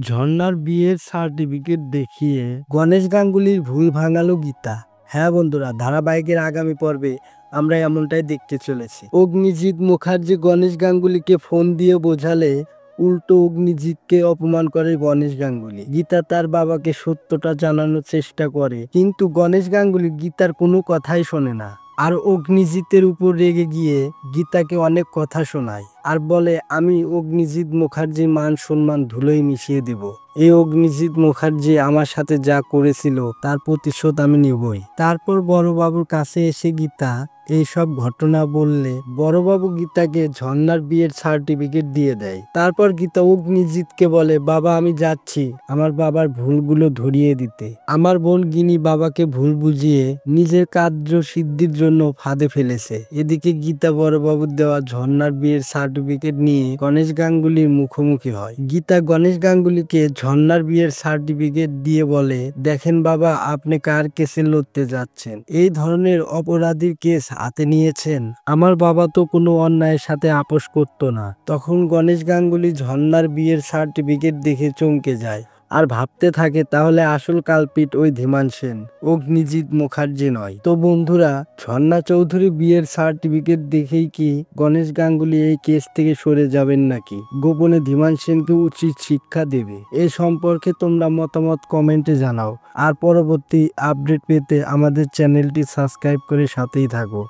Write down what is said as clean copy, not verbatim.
ঝর্ণার বিয়ের সার্টিফিকেট দেখিয়ে গণেশ গাঙ্গুলির ভুল ভাঙালো গীতা। হ্যাঁ বন্ধুরা, ধারাবাহিকের আগামী পর্বে আমরা এমনটাই দেখতে চলেছি। অগ্নিজিৎ মুখার্জি গণেশ গাঙ্গুলিকে ফোন দিয়ে বোঝালে উল্টো অগ্নিজিৎকে অপমান করে গণেশ গাঙ্গুলি। গীতা তার বাবাকে সত্যটা জানানোর চেষ্টা করে, কিন্তু গণেশ গাঙ্গুলি গীতার কোনো কথাই শোনে না। আর অগ্নিজিতের উপর রেগে গিয়ে গীতাকে অনেক কথা শোনায় আর বলে, আমি অগ্নিজিৎ মুখার্জির মান সম্মান ধুলোয় মিশিয়ে দেব। এই অগ্নিজিৎ মুখার্জি আমার সাথে যা করেছিল তার প্রতিশোধ আমি নিবই। তারপর বড়বাবুর কাছে এসে গীতা এইসব ঘটনা বললে বড়বাবু গীতাকে ঝর্ণার বিয়ের সার্টিফিকেট দিয়ে দেয়। তারপর গীতা অগ্নিজিৎকে বলে, বাবা আমি যাচ্ছি আমার বাবার ভুলগুলো ধরিয়ে দিতে। আমার বোন গিনি বাবাকে ভুল বুঝিয়ে নিজের কার্য সিদ্ধির জন্য ফাঁদে ফেলেছে। এদিকে গীতা বড়বাবুর দেওয়া ঝর্ণার বিয়ের সার্টিফিকেট নিয়ে গণেশ গাঙ্গুলির মুখোমুখি হয়। গীতা গণেশ গাঙ্গুলিকে ঝর্ণার বিয়ের সার্টিফিকেট দিয়ে বলে, দেখেন বাবা, আপনি কার কেসে লড়তে যাচ্ছেন? এই ধরনের অপরাধীর কেস হাতে নিয়েছেন? আমার বাবা তো কোনো অন্যায়ের সাথে আপোষ করতো না। তখন গণেশ গাঙ্গুলি ঝর্ণার বিয়ের সার্টিফিকেট দেখে চমকে যায় আর ভাবতে থাকে, তাহলে আসল কালপিট ওই ধীমান সেন, অগ্নিজিৎ মুখার্জি নয়। তো বন্ধুরা, ঝর্ণা চৌধুরী বিয়ের সার্টিফিকেট দেখেই কি গণেশ গাঙ্গুলি এই কেস থেকে সরে যাবেন নাকি গোপনে ধীমান সেনকে উচিত শিক্ষা দেবে? এ সম্পর্কে তোমরা মতামত কমেন্টে জানাও। আর পরবর্তী আপডেট পেতে আমাদের চ্যানেলটি সাবস্ক্রাইব করে সাথেই থাকো।